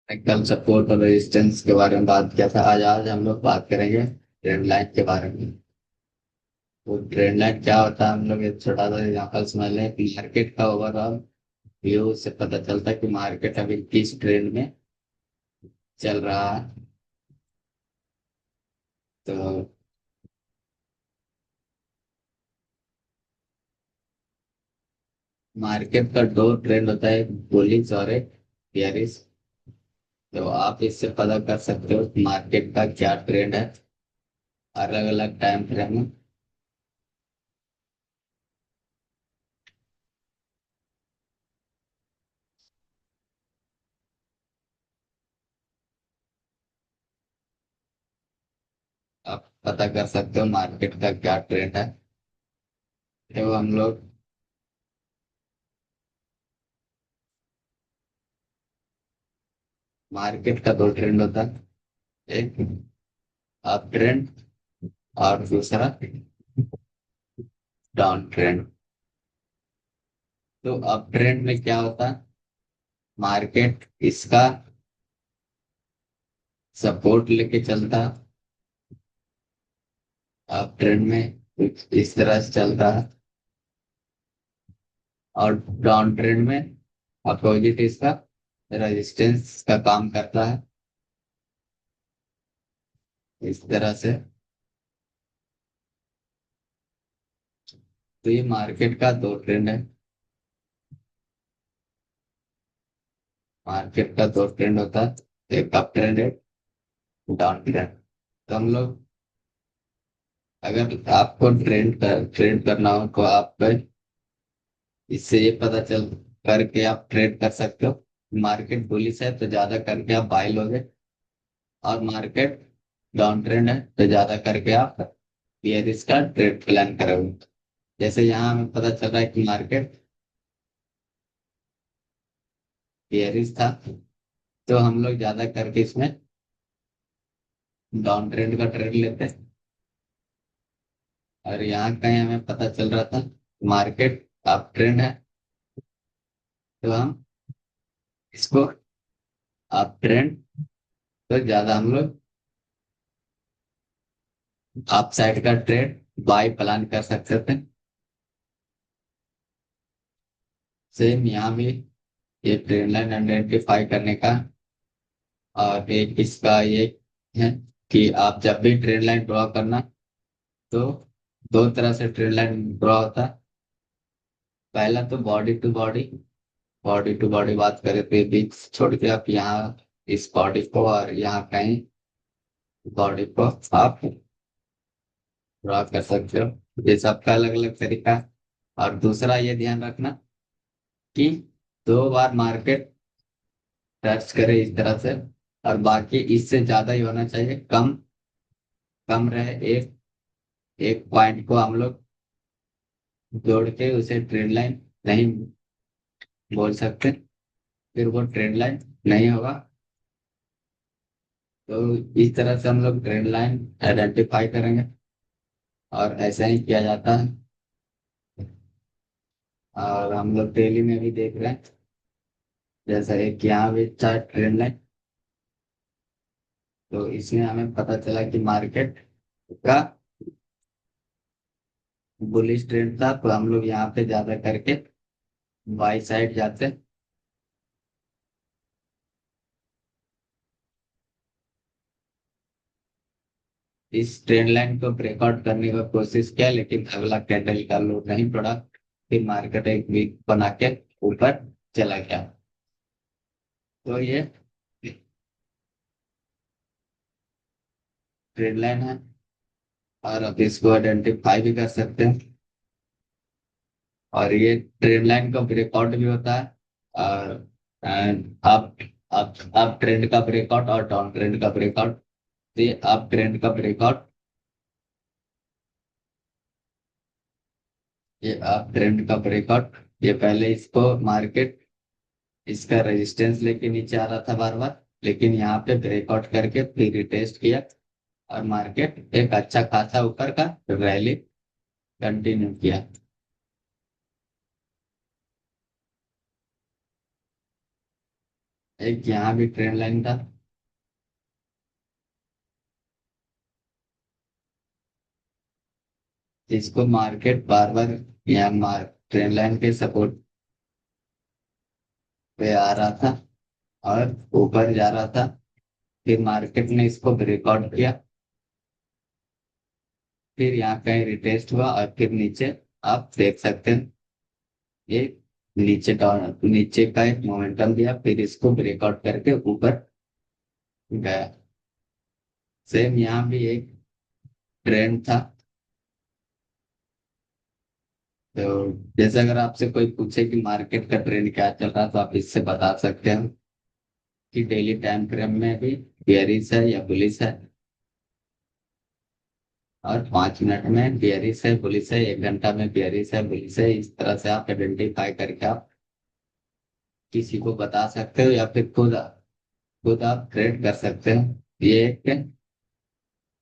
कल सपोर्ट और रेजिस्टेंस के बारे में बात किया था। आज हम लोग बात करेंगे ट्रेंड लाइन के बारे में। तो ट्रेंड लाइन क्या होता है, हम लोग एक छोटा सा एग्जाम्पल समझ लें कि मार्केट का ओवरऑल व्यू से पता चलता है कि मार्केट अभी किस ट्रेंड में चल रहा है। तो मार्केट का दो ट्रेंड होता है, एक बुलिश और एक बेयरिश। तो आप इससे पता कर सकते हो कि मार्केट का क्या ट्रेंड है अलग अलग टाइम फ्रेम में। आप पता कर सकते हो मार्केट का क्या ट्रेंड है। तो हम लोग मार्केट का दो ट्रेंड होता है, एक अप ट्रेंड और दूसरा डाउन ट्रेंड। तो अप ट्रेंड में क्या होता है, मार्केट इसका सपोर्ट लेके चलता है। अप ट्रेंड में कुछ इस तरह से चलता है, और डाउन ट्रेंड में अपोजिट इसका रेजिस्टेंस का काम करता है, इस तरह से। तो ये मार्केट का दो ट्रेंड है। मार्केट का दो ट्रेंड होता है, एक अप ट्रेंड है, डाउन ट्रेंड। तो हम लोग, अगर आपको ट्रेंड करना हो तो आप इससे ये पता चल करके आप ट्रेड कर सकते हो। मार्केट बुलिश है तो ज्यादा करके आप बाय लोगे, और मार्केट डाउन ट्रेंड है तो ज्यादा करके आप बियरिश का ट्रेड प्लान करोगे। जैसे यहाँ हमें पता चल रहा है कि मार्केट बियरिश था, तो हम लोग ज्यादा करके इसमें डाउन ट्रेंड का ट्रेड लेते हैं। और यहाँ कहीं हमें पता चल रहा था मार्केट अप ट्रेंड है, तो हम इसको अप ट्रेंड, तो ज्यादा हम लोग अप साइड का ट्रेड बाय प्लान कर सकते थे। सेम यहाँ भी ये ट्रेंड लाइन आइडेंटिफाई करने का और एक इसका ये है कि आप जब भी ट्रेंड लाइन ड्रॉ करना, तो दो तरह से ट्रेंड लाइन ड्रॉ होता है। पहला तो body to body. Body to body बात करें तो ये बीच छोड़ के आप यहाँ इस बॉडी को और यहाँ कहीं बॉडी को आप ड्रॉ कर सकते हो। ये सबका अलग अलग तरीका है। और दूसरा ये ध्यान रखना कि दो बार मार्केट टच करे इस तरह से, और बाकी इससे ज्यादा ही होना चाहिए, कम कम रहे। एक एक पॉइंट को हम लोग जोड़ के उसे ट्रेंड लाइन नहीं बोल सकते, फिर वो ट्रेंड लाइन नहीं होगा। तो इस तरह से हम लोग ट्रेंड लाइन आइडेंटिफाई करेंगे, और ऐसा ही किया जाता है। और हम लोग डेली में भी देख रहे हैं, जैसा एक यहाँ भी चार्ट ट्रेंड लाइन। तो इसमें हमें पता चला कि मार्केट का बुलिश ट्रेंड था, तो हम लोग यहाँ पे ज्यादा करके बाई साइड जाते। इस ट्रेंड लाइन को ब्रेकआउट करने का कोशिश किया, लेकिन अगला कैंडल का लो नहीं पड़ा, फिर मार्केट एक वीक बना के ऊपर चला गया। तो ये ट्रेंड लाइन है, और अब इसको आइडेंटिफाई भी कर सकते हैं। और ये ट्रेंड लाइन का ब्रेकआउट भी होता है, और अप अप अप ट्रेंड का ब्रेकआउट और डाउन ट्रेंड का ब्रेकआउट। तो ये अप ट्रेंड का ब्रेकआउट, ये अप ट्रेंड का ब्रेकआउट, ये पहले इसको मार्केट इसका रेजिस्टेंस लेके नीचे आ रहा था बार बार, लेकिन यहाँ पे ब्रेकआउट करके फिर रिटेस्ट किया, और मार्केट एक अच्छा खासा ऊपर का रैली कंटिन्यू किया। एक यहाँ भी ट्रेन लाइन था। जिसको मार्केट बार बार यहाँ ट्रेन लाइन के सपोर्ट पे आ रहा था और ऊपर जा रहा था। फिर मार्केट ने इसको ब्रेकआउट किया। फिर यहाँ कहीं रिटेस्ट हुआ और फिर नीचे आप देख सकते हैं ये नीचे डाउन नीचे का एक मोमेंटम दिया, फिर इसको ब्रेकआउट करके ऊपर गया। सेम यहाँ भी एक ट्रेंड था। तो जैसे अगर आपसे कोई पूछे कि मार्केट का ट्रेंड क्या चल रहा, तो आप इससे बता सकते हैं कि डेली टाइम फ्रेम में भी बेयरिश है या बुलिश है, और 5 मिनट में बेयरिश है बुलिश है, 1 घंटा में बेयरिश है बुलिश है। इस तरह से आप आइडेंटिफाई करके आप किसी को बता सकते हो या फिर खुद खुद आप ट्रेड कर सकते हो। ये एक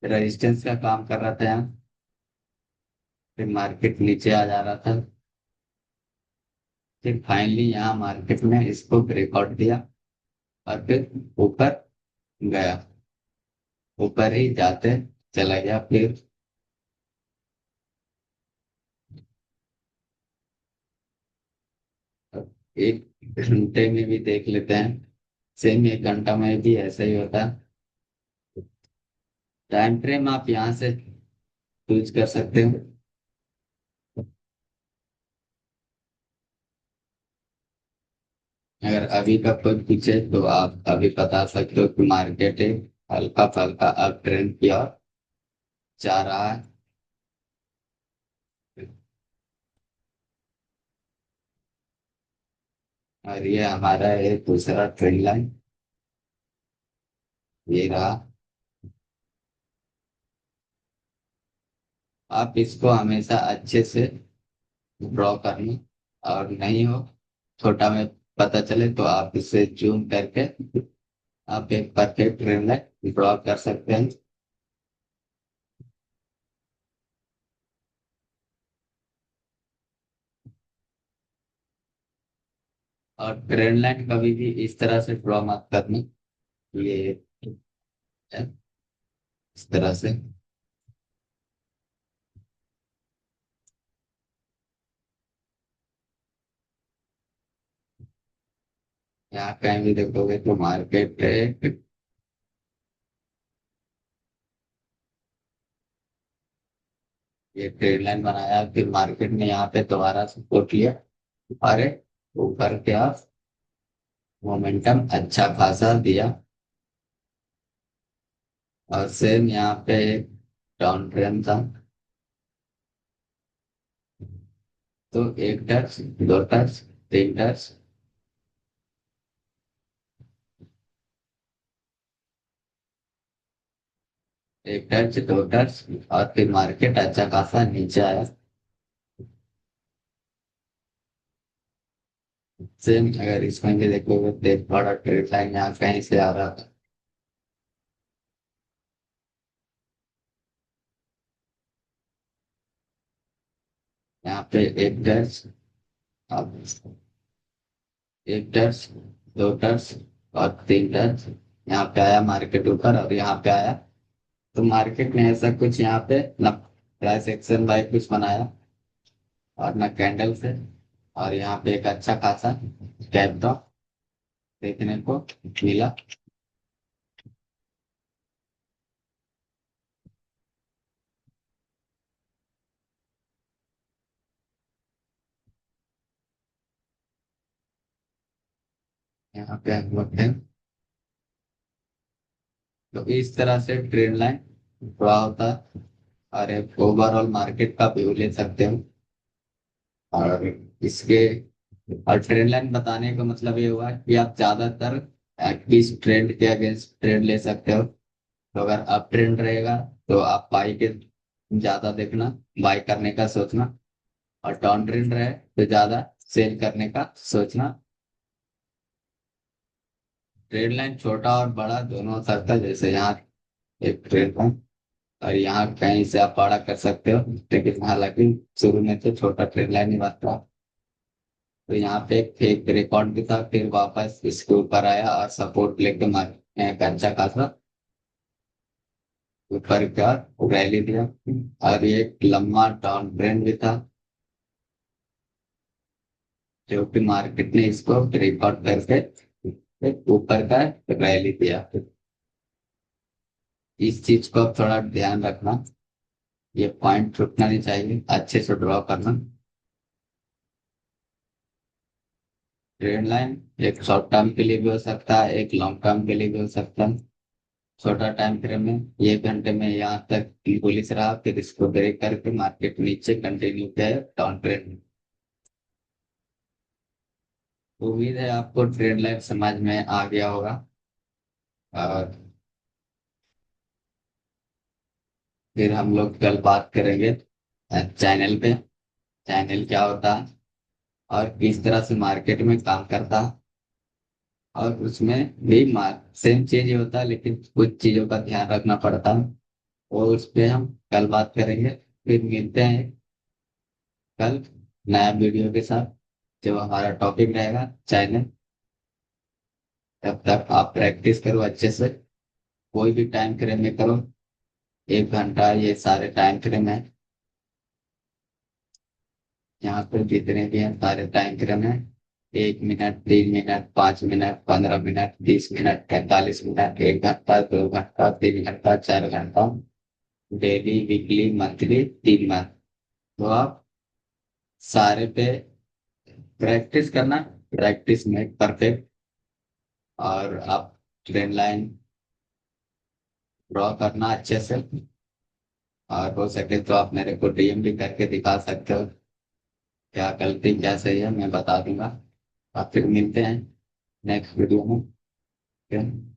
रेजिस्टेंस का काम कर रहा था यहाँ। फिर मार्केट नीचे आ जा रहा था। फिर फाइनली यहाँ मार्केट ने इसको ब्रेकआउट दिया और फिर ऊपर गया। ऊपर ही जाते चला गया। फिर एक घंटे में भी देख लेते हैं। सेम 1 घंटा में भी ऐसा ही होता है। टाइम फ्रेम आप यहाँ से चूज कर सकते हो। अगर अभी का कोई पूछे तो आप अभी बता सकते हो कि मार्केट एक हल्का फल्का अप ट्रेंड की ओर जा रहा है। और ये हमारा है दूसरा ट्रेंड लाइन, ये रहा। आप इसको हमेशा अच्छे से ड्रॉ करना, और नहीं हो छोटा में पता चले तो आप इसे जूम करके आप एक परफेक्ट ट्रेंड लाइन ड्रॉ कर सकते हैं। और ट्रेंड लाइन कभी भी इस तरह से ड्रॉ मत करनी, ये इस तरह से। यहाँ कहीं भी देखोगे तो मार्केट ये ट्रेड लाइन बनाया, फिर मार्केट ने यहाँ पे दोबारा सपोर्ट लिया। अरे ऊपर क्या मोमेंटम अच्छा खासा दिया। और सेम यहाँ पे एक डाउन ट्रेंड था। तो एक टच, दो टच, तीन टच, एक टच, दो टच, और फिर मार्केट अच्छा खासा नीचे आया। सेम अगर इसमें भी देखोगे तो एक बड़ा ट्रेड लाइन यहाँ कहीं से आ रहा था। यहाँ पे एक टच, अब एक टच, दो टच, और तीन टच। यहाँ पे आया मार्केट ऊपर और यहाँ पे आया। तो मार्केट ने ऐसा कुछ यहाँ पे न प्राइस एक्शन बाय कुछ बनाया और न कैंडल से। और यहाँ पे एक अच्छा खासा गैप ड्रॉप देखने को मिला। यहाँ पे हम लोग हैं। तो इस तरह से ट्रेंड लाइन ड्रॉ होता है और एक ओवरऑल मार्केट का व्यू ले सकते हो। और इसके और ट्रेंड लाइन बताने का मतलब ये हुआ कि आप ज्यादातर किस ट्रेंड के अगेंस्ट ट्रेंड ले सकते हो। तो अगर अप ट्रेंड रहेगा तो आप बाई के ज्यादा देखना, बाई करने का सोचना। और डाउन ट्रेंड रहे तो ज्यादा सेल करने का सोचना। ट्रेड लाइन छोटा और बड़ा दोनों हो सकता है, जैसे यहाँ एक ट्रेड लाइन और यहाँ कहीं से आप बड़ा कर सकते हो। लेकिन हालांकि शुरू में तो छोटा ट्रेड लाइन ही बनता है। तो यहाँ पे एक फेक रिकॉर्ड भी था, फिर वापस इसके ऊपर आया और सपोर्ट लेके मार्केट अच्छा खासा ऊपर का रैली दिया। और ये एक लंबा डाउन ट्रेंड भी था, जो कि मार्केट ने इसको रिकॉर्ड करके एक ऊपर का रैली दिया। इस चीज को आप थोड़ा ध्यान रखना, ये पॉइंट छूटना नहीं चाहिए, अच्छे से ड्रॉ करना। ट्रेंड लाइन एक शॉर्ट टर्म के लिए भी हो सकता है, एक लॉन्ग टर्म के लिए भी हो सकता है। छोटा टाइम फ्रेम में 1 घंटे में यहाँ तक बुलिश रहा, फिर इसको ब्रेक करके मार्केट नीचे कंटिन्यू किया है डाउन ट्रेंड में। उम्मीद है आपको ट्रेंड लाइन समझ में आ गया होगा। और फिर हम लोग कल बात करेंगे चैनल पे, चैनल क्या होता है और किस तरह से मार्केट में काम करता है। और उसमें भी सेम चीज ही होता है, लेकिन कुछ चीजों का ध्यान रखना पड़ता है, और उस पे हम कल बात करेंगे। फिर मिलते हैं कल नया वीडियो के साथ, जो हमारा टॉपिक रहेगा चैनल। तब तक आप प्रैक्टिस करो अच्छे से, कोई भी टाइम फ्रेम में करो। 1 घंटा ये सारे टाइम फ्रेम है, यहाँ पे जितने भी हैं सारे टाइम फ्रेम है। 1 minute, 3 minute, 5 minute, 15 minute, 20 minute, 45 minute, 1 घंटा, 2 घंटा, 3 घंटा, 4 घंटा, डेली, वीकली, मंथली, 3 मंथ। तो आप सारे पे प्रैक्टिस करना, प्रैक्टिस मेक परफेक्ट। और आप ट्रेंड लाइन ड्रॉ करना अच्छे से, और हो सके तो आप मेरे को डीएम भी करके दिखा सकते हो, क्या गलती क्या सही है मैं बता दूंगा। और फिर मिलते हैं नेक्स्ट वीडियो में। ठीक है?